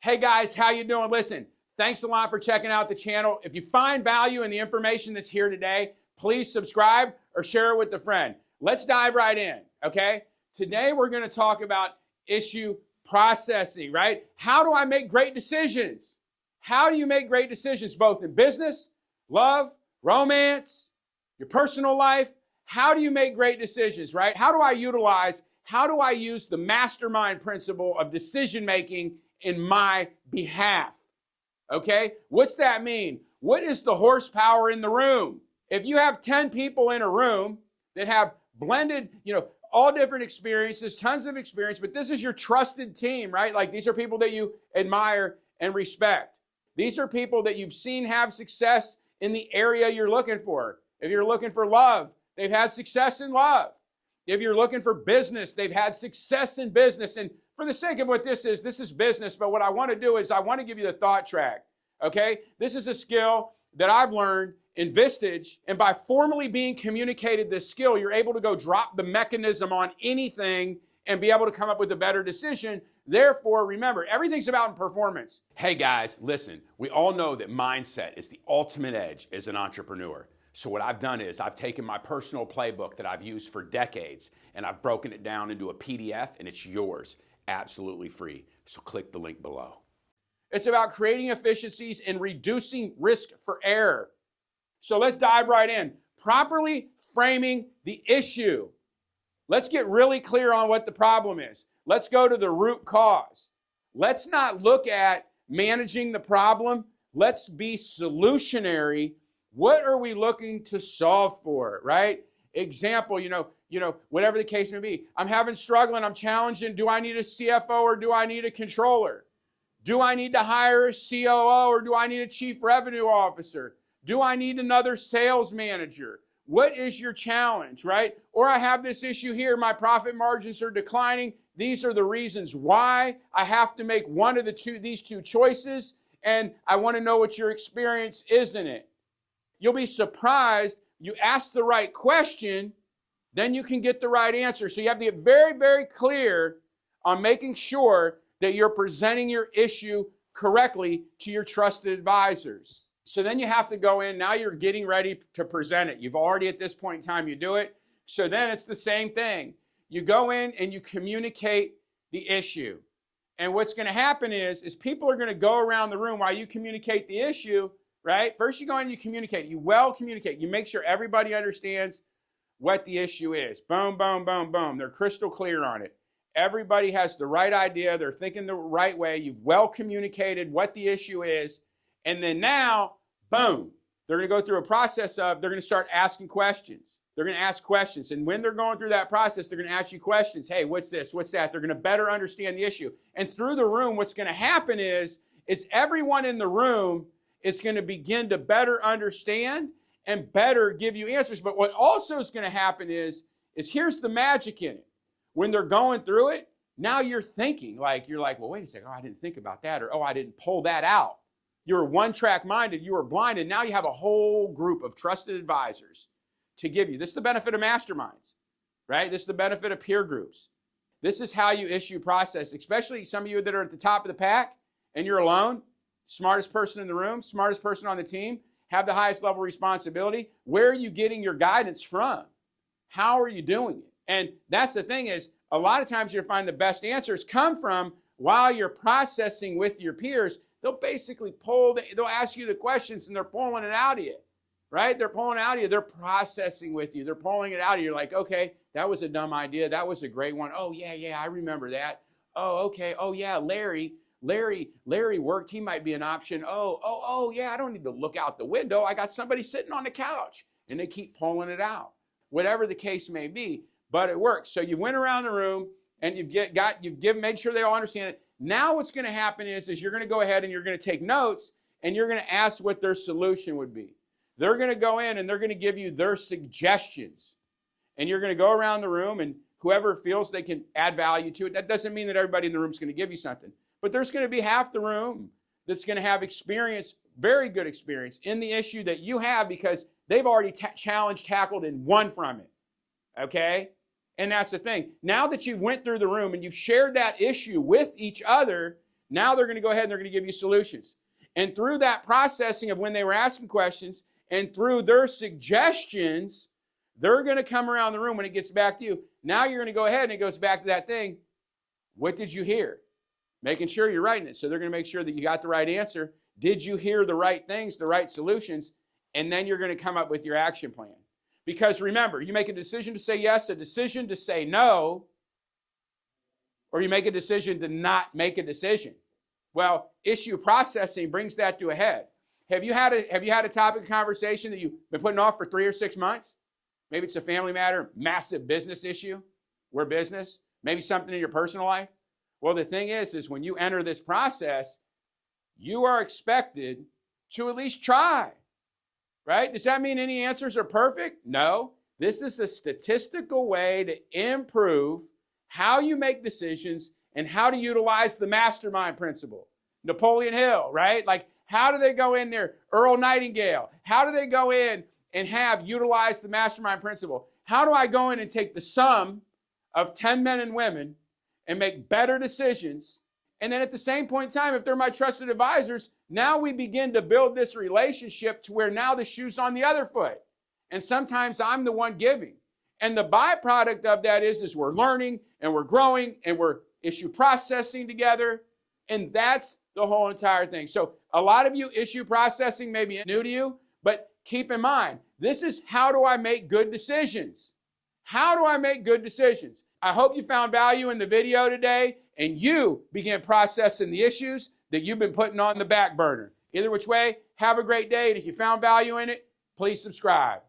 Hey guys, how you doing? Listen, thanks a lot for checking out the channel. If you find value in the information that's here today, please subscribe or share it with a friend. Let's dive right in, okay? Today we're going to talk about issue processing, right? How do I make great decisions? How do you make great decisions both in business, love, romance, your personal life? How do you make great decisions, right? How do I use the mastermind principle of decision making in my behalf? Okay? What's that mean? What is the horsepower in the room? If you have 10 people in a room that have blended, all different experiences, tons of experience, but this is your trusted team, right? Like these are people that you admire and respect. These are people that you've seen have success in the area you're looking for. If you're looking for love, they've had success in love. If you're looking for business, they've had success in business. And for the sake of what this is business, but what I want to do is I want to give you the thought track, okay? This is a skill that I've learned in Vistage, and by formally being communicated this skill, you're able to go drop the mechanism on anything and be able to come up with a better decision. Therefore, remember, everything's about performance. Hey guys, listen, we all know that mindset is the ultimate edge as an entrepreneur. So what I've done is I've taken my personal playbook that I've used for decades and I've broken it down into a PDF and it's yours, absolutely free. So click the link below. It's about creating efficiencies and reducing risk for error. So let's dive right in. Properly framing the issue. Let's get really clear on what the problem is. Let's go to the root cause. Let's not look at managing the problem. Let's be solutionary. What are we looking to solve for, right? Example, whatever the case may be. I'm struggling, I'm challenging. Do I need a CFO or do I need a controller? Do I need to hire a COO or do I need a chief revenue officer? Do I need another sales manager? What is your challenge, right? Or I have this issue here, my profit margins are declining. These are the reasons why I have to make one of these two choices, and I want to know what your experience is in it. You'll be surprised, you ask the right question, then you can get the right answer. So you have to get very, very clear on making sure that you're presenting your issue correctly to your trusted advisors. So then you have to go in, now you're getting ready to present it. You've already at this point in time, you do it. So then it's the same thing. You go in and you communicate the issue. And what's going to happen is people are going to go around the room while you communicate the issue, right? First you go in and you communicate. You well communicate. You make sure everybody understands what the issue is. Boom, boom, boom, boom. They're crystal clear on it. Everybody has the right idea. They're thinking the right way. You've well communicated what the issue is. And then now, boom, they're going to go through a process of, they're going to start asking questions. They're going to ask questions. And when they're going through that process, they're going to ask you questions. Hey, what's this? What's that? They're going to better understand the issue. And through the room, what's going to happen is everyone in the room is going to begin to better understand and better give you answers. But what also is going to happen is here's the magic in it. When they're going through it, now you're thinking, you're like, well, wait a second. Oh, I didn't think about that. Or, oh, I didn't pull that out. You were one-track minded, you were blind, and now you have a whole group of trusted advisors to give you. This is the benefit of masterminds, right? This is the benefit of peer groups. This is how you issue process, especially some of you that are at the top of the pack and you're alone, smartest person in the room, smartest person on the team, have the highest level of responsibility. Where are you getting your guidance from? How are you doing it? And that's the thing is, a lot of times you'll find the best answers come from while you're processing with your peers. They'll basically they'll ask you the questions and they're pulling it out of you, right? They're pulling it out of you. They're processing with you. They're pulling it out of you. You're like, okay, that was a dumb idea. That was a great one. Oh, yeah, I remember that. Oh, okay. Oh, yeah, Larry worked. He might be an option. Oh, yeah, I don't need to look out the window. I got somebody sitting on the couch. And they keep pulling it out. Whatever the case may be, but it works. So you went around the room and made sure they all understand it. Now what's going to happen is you're going to go ahead and you're going to take notes and you're going to ask what their solution would be. They're going to go in and they're going to give you their suggestions. And you're going to go around the room and whoever feels they can add value to it. That doesn't mean that everybody in the room is going to give you something. But there's going to be half the room that's going to have experience, very good experience in the issue that you have because they've already tackled and won from it. Okay? And that's the thing. Now that you've went through the room and you've shared that issue with each other, Now they're going to go ahead and they're going to give you solutions. And through that processing of when they were asking questions and through their suggestions, they're going to come around the room when it gets back to you. Now you're going to go ahead and it goes back to that thing. What did you hear? Making sure you're writing it. So they're going to make sure that you got the right answer. Did you hear the right things, the right solutions? And then you're going to come up with your action plan. Because remember, you make a decision to say yes, a decision to say no, or you make a decision to not make a decision. Well, issue processing brings that to a head. Have you had a topic of conversation that you've been putting off for 3 or 6 months? Maybe it's a family matter, massive business issue. We're business. Maybe something in your personal life. Well, the thing is when you enter this process, you are expected to at least try. Right? Does that mean any answers are perfect? No. This is a statistical way to improve how you make decisions and how to utilize the Mastermind Principle. Napoleon Hill, right? Like, how do they go in there? Earl Nightingale. How do they go in and utilize the Mastermind Principle? How do I go in and take the sum of 10 men and women and make better decisions? And then at the same point in time, if they're my trusted advisors, now we begin to build this relationship to where now the shoe's on the other foot. And sometimes I'm the one giving. And the byproduct of that is we're learning and we're growing and we're issue processing together. And that's the whole entire thing. So a lot of you, issue processing may be new to you, but keep in mind, this is how do I make good decisions? How do I make good decisions? I hope you found value in the video today and you begin processing the issues that you've been putting on the back burner. Either which way, have a great day. And if you found value in it, please subscribe.